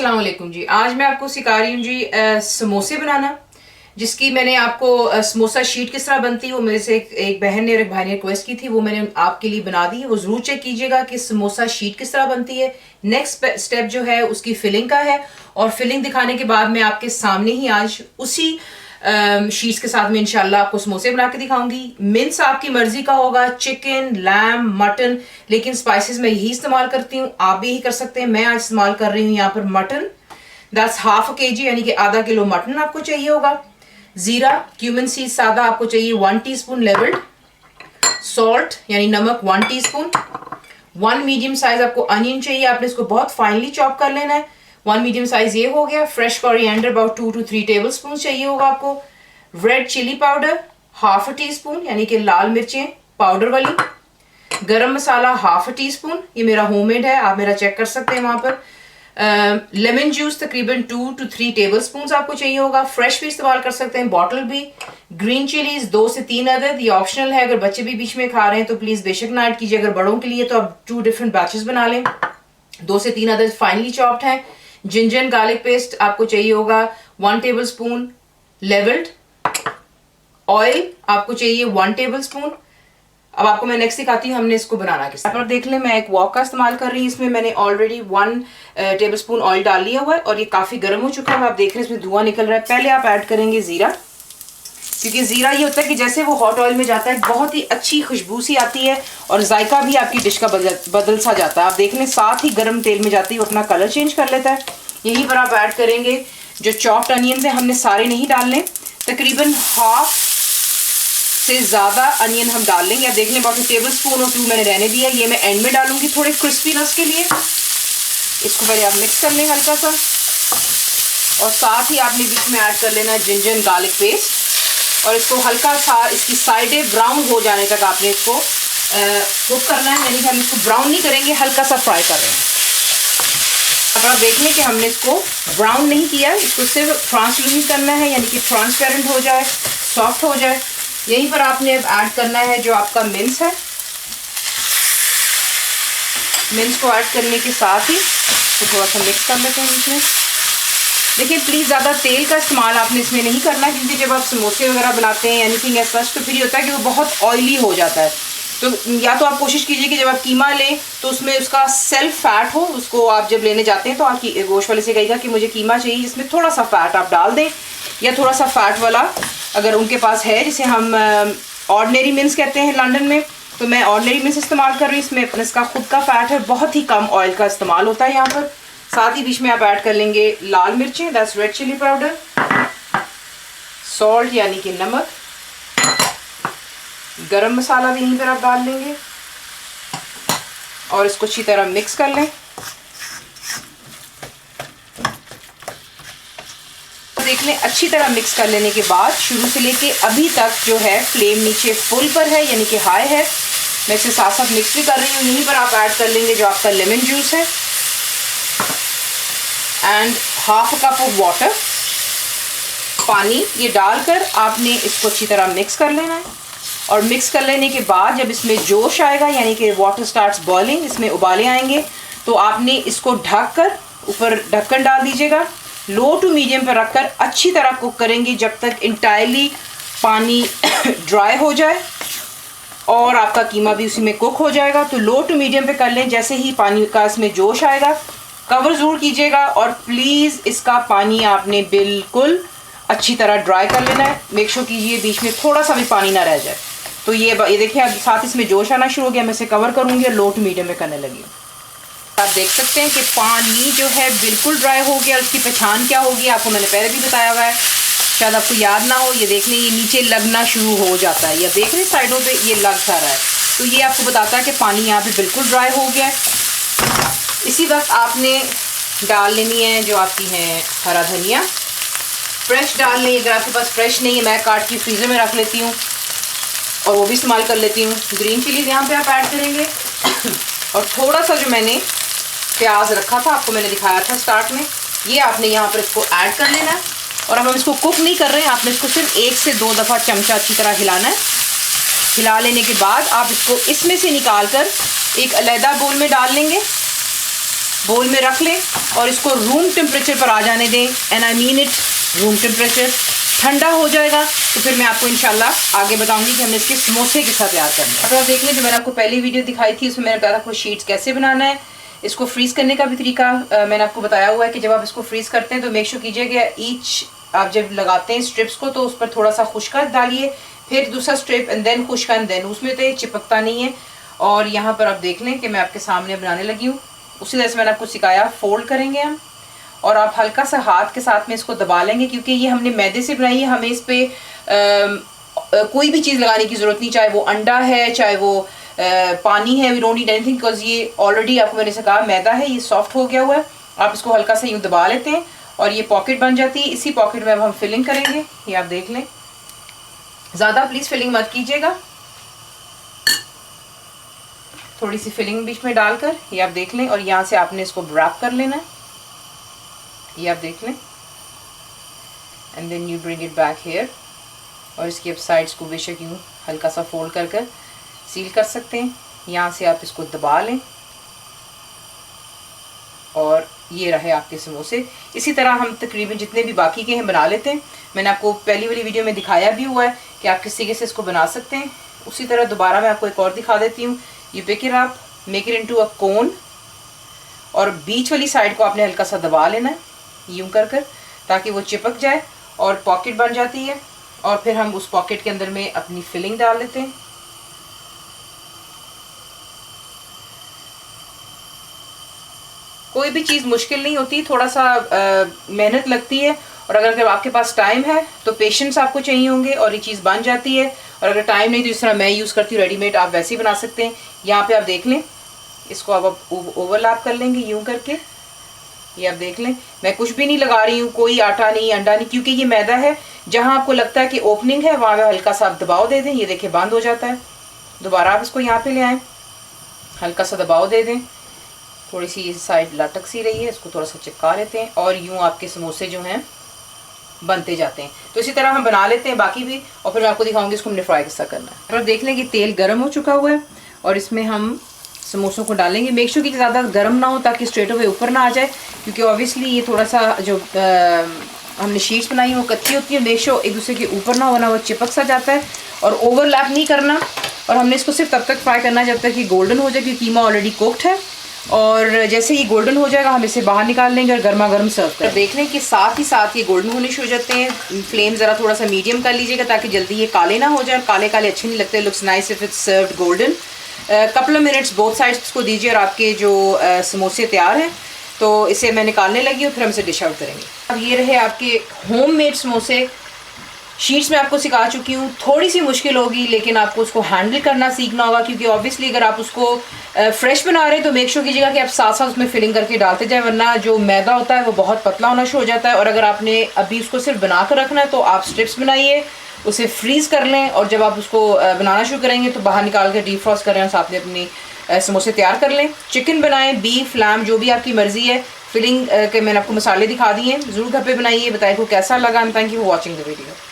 अस्सलाम वालेकुम जी। आज मैं आपको सिखा रही हूँ जी समोसे बनाना, जिसकी मैंने आपको समोसा शीट किस तरह बनती है वो मेरे से एक बहन ने और एक भाई ने रिक्वेस्ट की थी, वो मैंने आपके लिए बना दी है। वो ज़रूर चेक कीजिएगा कि समोसा शीट किस तरह बनती है। नेक्स्ट स्टेप जो है उसकी फिलिंग का है, और फिलिंग दिखाने के बाद मैं आपके सामने ही आज उसी शीट्स के साथ में इंशाल्लाह आपको समोसे बना के दिखाऊंगी। मिन्स आपकी मर्जी का होगा, चिकन, लैम, मटन, लेकिन स्पाइसेस मैं यही इस्तेमाल करती हूँ, आप भी यही कर सकते हैं। मैं आज इस्तेमाल कर रही हूँ यहाँ पर मटन, दैट्स ½ kg यानी कि आधा किलो मटन आपको चाहिए होगा। जीरा, क्यूमिन सीड सादा आपको चाहिए 1 टीस्पून लेवल्ड, सॉल्ट यानी नमक 1 टीस्पून, 1 मीडियम साइज आपको अनियन चाहिए, आपने इसको बहुत फाइनली चॉप कर लेना है। 1 मीडियम साइज ये हो गया। Fresh coriander about 2 to 3 table spoon चाहिए होगा आपको। रेड चिली पाउडर ½ टीस्पून यानी कि लाल मिर्चें पाउडर वाली। गरम मसाला ½ टीस्पून, ये मेरा होममेड है, आप मेरा चेक कर सकते हैं वहां पर। लेमन जूस तकरीबन 2 to 3 टेबल स्पून आपको चाहिए होगा। फ्रेश भी इस्तेमाल कर सकते हैं, बॉटल भी। ग्रीन चिलीज 2 से 3 अदद, ये ऑप्शनल है, अगर बच्चे भी बीच में खा रहे हैं तो प्लीज बेशक ना ऐड कीजिए। अगर बड़ों के लिए तो आप 2 डिफरेंट बैचेस बना लें। 2 से 3 अदद फाइनली चॉप्ड है। जिंजर गार्लिक पेस्ट आपको चाहिए होगा 1 टेबल स्पून लेवल्ड। ऑयल आपको चाहिए 1 टेबल स्पून। अब आपको मैं नेक्स्ट दिखाती हूँ हमने इसको बनाना किस तरह। देख लें, मैं एक वॉक का इस्तेमाल कर रही हूँ, इसमें मैंने ऑलरेडी 1 टेबल स्पून ऑयल डाल लिया हुआ है और ये काफी गर्म हो चुका है। आप देख रहे हैं इसमें धुआं निकल रहा है। पहले आप ऐड करेंगे जीरा, क्योंकि जीरा ये होता है कि जैसे वो हॉट ऑयल में जाता है बहुत ही अच्छी खुशबू सी आती है और जायका भी आपकी डिश का बदल सा जाता है। आप देख लें साथ ही गर्म तेल में जाती है वो अपना कलर चेंज कर लेता है। यहीं पर आप ऐड करेंगे जो चॉप्ड अनियन है, हमने सारे नहीं डालने, तकरीबन ½ से ज़्यादा अनियन हम डाल लेंगे। आप देख लें अबाउट 1 टेबल स्पून और 2 मैंने रहने दिया, ये मैं एंड में डालूंगी थोड़े क्रिस्पीनेस के लिए। इसको पहले आप मिक्स कर लें हल्का सा, और साथ ही आपने बीच में ऐड कर लेना है जिंजर गार्लिक पेस्ट, और इसको हल्का सा इसकी साइडें ब्राउन हो जाने तक आपने इसको कुक करना है। यानी कि हम इसको ब्राउन नहीं करेंगे, हल्का सा फ्राई कर रहे हैं। अब आप देख लें कि हमने इसको ब्राउन नहीं किया, इसको सिर्फ ट्रांसलूसेंट करना है, यानी कि ट्रांसपेरेंट हो जाए, सॉफ्ट हो जाए। यहीं पर आपने अब ऐड करना है जो आपका मिन्स है। मिन्स को ऐड करने के साथ ही तो थोड़ा सा मिक्स कर लेते हैं इसमें। देखिए प्लीज़ ज़्यादा तेल का इस्तेमाल आपने इसमें नहीं करना, क्योंकि जब आप समोसे वगैरह बनाते हैं एनीथिंग एज सच तो फिर ये होता है कि वो बहुत ऑयली हो जाता है। तो या तो आप कोशिश कीजिए कि जब आप कीमा लें तो उसमें उसका सेल्फ फैट हो, उसको आप जब लेने जाते हैं तो आप गोश्त वाले से कहिएगा कि मुझे कीमा चाहिए जिसमें थोड़ा सा फैट आप डाल दें, या थोड़ा सा फैट वाला अगर उनके पास है, जिसे हम ऑर्डिनरी मिन्स कहते हैं लंदन में, तो मैं ऑर्डिनरी मिन्स इस्तेमाल कर रही हूँ। इसमें अपने इसका खुद का फैट है, बहुत ही कम ऑयल का इस्तेमाल होता है यहाँ पर। साथ ही बीच में आप ऐड कर लेंगे लाल मिर्चें, that's red chilli powder, salt यानी कि नमक, गरम मसाला भी यहीं पर आप डाल लेंगे और इसको अच्छी तरह मिक्स कर लें। देख लें अच्छी तरह मिक्स कर लेने के बाद शुरू से लेके अभी तक जो है फ्लेम नीचे फुल पर है, यानी कि हाई है। मैं इसे साथ साथ मिक्स भी कर रही हूँ। यहीं पर आप ऐड कर लेंगे जो आपका लेमन जूस है एंड ½ कप ऑफ वाटर, पानी। ये डालकर आपने इसको अच्छी तरह मिक्स कर लेना है, और मिक्स कर लेने के बाद जब इसमें जोश आएगा यानी कि वाटर स्टार्ट्स बॉइलिंग, इसमें उबाले आएंगे, तो आपने इसको ढक कर ऊपर ढक्कन डाल दीजिएगा। लो टू मीडियम पर रखकर अच्छी तरह कुक करेंगे जब तक इंटायरली पानी ड्राई हो जाए और आपका कीमा भी उसी में कुक हो जाएगा। तो लो टू मीडियम पे कर लें। जैसे ही पानी का इसमें जोश आएगा कवर ज़रूर कीजिएगा, और प्लीज़ इसका पानी आपने बिल्कुल अच्छी तरह ड्राई कर लेना है। मेक श्योर कीजिए बीच में थोड़ा सा भी पानी ना रह जाए। तो ये देखिए अब साथ इसमें जोश आना शुरू हो गया। मैं इसे कवर करूँगी और लो टू मीडियम में करने लगी। आप देख सकते हैं कि पानी जो है बिल्कुल ड्राई हो गया। उसकी पहचान क्या होगी आपको मैंने पहले भी बताया हुआ है, शायद आपको याद ना हो। ये देख लें, ये नीचे लगना शुरू हो जाता है, ये देख रहे साइडों पे ये लग सा रहा है, तो ये आपको बताता है कि पानी यहाँ पे बिल्कुल ड्राई हो गया है। इसी वक्त आपने डाल लेनी है जो आपकी है हरा धनिया, फ्रेश डाल लें। अगर आपके पास फ्रेश नहीं है, मैं काट के फ्रीज़र में रख लेती हूँ और वो भी इस्तेमाल कर लेती हूँ। ग्रीन चिलीज यहाँ पे आप ऐड करेंगे और थोड़ा सा जो मैंने प्याज रखा था, आपको मैंने दिखाया था स्टार्ट में, ये आपने यहाँ पर इसको ऐड कर लेना है। और अब हम इसको कुक नहीं कर रहे हैं, आपने इसको सिर्फ 1 से 2 दफ़ा चमचा अच्छी तरह हिलाना है। हिला लेने के बाद आप इसको इसमें से निकाल कर एक अलहदा बोल में डाल लेंगे। बोल में रख लें और इसको रूम टेम्परेचर पर आ जाने दें, and I mean it, room temperature. ठंडा हो जाएगा तो फिर मैं आपको इंशाल्लाह आगे बताऊंगी कि हमने इसके समोसे के साथ तैयार करना है। अब आप देख लें, जो मैंने आपको पहली वीडियो दिखाई थी उसमें मैंने बताया था आपको शीट्स कैसे बनाना है। इसको फ्रीज़ करने का भी तरीका मैंने आपको बताया हुआ है कि जब आप इसको फ्रीज़ करते हैं तो मेक श्योर कीजिएगा ईच आप जब लगाते हैं स्ट्रिप्स को तो उस पर थोड़ा सा खुश्का डालिए, फिर दूसरा स्ट्रिप एंड देन खुश्का एंड देन, उसमें तो ये चिपकता नहीं है। और यहाँ पर आप देख लें कि मैं आपके सामने बनाने लगी हूँ। उसी तरह से मैंने आपको सिखाया, फोल्ड करेंगे हम और आप हल्का सा हाथ के साथ में इसको दबा लेंगे, क्योंकि ये हमने मैदे से बनाई है, हमें इस पर कोई भी चीज़ लगाने की ज़रूरत नहीं, चाहे वो अंडा है चाहे वो पानी है, we don't need anything because ये ऑलरेडी आपको मैंने से कहा मैदा है, ये सॉफ्ट हो गया हुआ है। आप इसको हल्का सा यूँ दबा लेते हैं और ये पॉकेट बन जाती है। इसी पॉकेट में अब हम फिलिंग करेंगे, ये आप देख लें। ज़्यादा प्लीज़ फिलिंग मत कीजिएगा, थोड़ी सी फिलिंग बीच में डालकर ये आप देख लें, और यहाँ से आपने इसको रैप कर लेना है, ये आप देख लें, and then you bring it back here. और इसकी अब साइड्स को बेशक यूँ हल्का सा फोल्ड कर कर सील कर सकते हैं। यहाँ से आप इसको दबा लें और ये रहे आपके समोसे। इसी तरह हम तकरीबन जितने भी बाकी के हैं बना लेते हैं। मैंने आपको पहली वाली वीडियो में दिखाया भी हुआ है कि आप किस तरीके से इसको बना सकते हैं। उसी तरह दोबारा मैं आपको एक और दिखा देती हूँ। You pick it up, make it into a cone, और बीच वाली साइड को आपने हल्का सा दबा लेना है यूं कर कर, ताकि वो चिपक जाए और पॉकेट बन जाती है। और फिर हम उस पॉकेट के अंदर में अपनी फिलिंग डाल लेते हैं। कोई भी चीज़ मुश्किल नहीं होती, थोड़ा सा मेहनत लगती है, और अगर आपके पास टाइम है तो पेशेंस आपको चाहिए होंगे और ये चीज़ बन जाती है। और अगर टाइम नहीं तो जिस तरह मैं यूज़ करती हूँ रेडीमेड, आप वैसे ही बना सकते हैं। यहाँ पे आप देख लें, इसको आप ओवरलैप कर लेंगे यूं करके, ये आप देख लें। मैं कुछ भी नहीं लगा रही हूँ, कोई आटा नहीं, अंडा नहीं, क्योंकि ये मैदा है। जहाँ आपको लगता है कि ओपनिंग है वहाँ हल्का सा आप दबाव दे दें, ये देखिए बंद हो जाता है। दोबारा आप इसको यहाँ पे ले आएँ, हल्का सा दबाव दे दें, थोड़ी सी साइड लटक सी रही है, इसको थोड़ा सा चिपका लेते हैं और यूँ आपके समोसे जो हैं बनते जाते हैं। तो इसी तरह हम बना लेते हैं बाकी भी, और फिर मैं आपको दिखाऊंगी इसको हमने फ्राई कैसा करना है। अब देख लें कि तेल गर्म हो चुका हुआ है और इसमें हम समोसों को डालेंगे। मेक श्योर कि ज़्यादा गर्म ना हो ताकि स्ट्रेट अवे ऊपर ना आ जाए, क्योंकि ऑब्वियसली ये थोड़ा सा जो हमने शीट्स बनाई वो कच्ची होती है। मेक श्योर एक दूसरे के ऊपर ना होना, वो चिपक सा जाता है। और ओवरलैप नहीं करना, और हमने इसको सिर्फ तब तक फ्राई करना जब तक कि गोल्डन हो जाए, क्योंकि कीमा ऑलरेडी कुक्ड है। और जैसे ही गोल्डन हो जाएगा हम इसे बाहर निकाल लेंगे और गर्मा गर्म सर्व करें। तो देख लें कि साथ ही साथ ये गोल्डन होने शुरू हो जाते हैं। फ्लेम ज़रा थोड़ा सा मीडियम कर लीजिएगा ताकि जल्दी ये काले ना हो जाए। काले काले अच्छे नहीं लगते, looks nice if it's served golden. Couple of minutes both sides को दीजिए और आपके जो समोसे तैयार हैं। तो इसे मैं निकालने लगी हूँ, फिर हम इसे डिश आउट करेंगे। अब ये रहे आपके होममेड समोसे। शीट्स में आपको सिखा चुकी हूँ, थोड़ी सी मुश्किल होगी लेकिन आपको उसको हैंडल करना सीखना होगा, क्योंकि ऑब्वियसली अगर आप उसको फ्रेश बना रहे हैं तो मेक श्योर कीजिएगा कि आप साथ साथ उसमें फिलिंग करके डालते जाए, वरना जो मैदा होता है वो बहुत पतला होना शुरू हो जाता है। और अगर आपने अभी उसको सिर्फ बना कर रखना है तो आप स्ट्रिप्स बनाइए, उसे फ्रीज़ कर लें, और जब आप उसको बनाना शुरू करेंगे तो बाहर निकाल कर डीफ्रॉस्ट करें और साथ में अपनी समोसे तैयार कर लें। चिकन बनाएं, बीफ, लैम, जो भी आपकी मर्ज़ी है। फिलिंग के मैंने आपको मसाले दिखा दिए हैं, ज़रूर घर पे बनाइए, बताइए को कैसा लगा। And thank you for watching the video.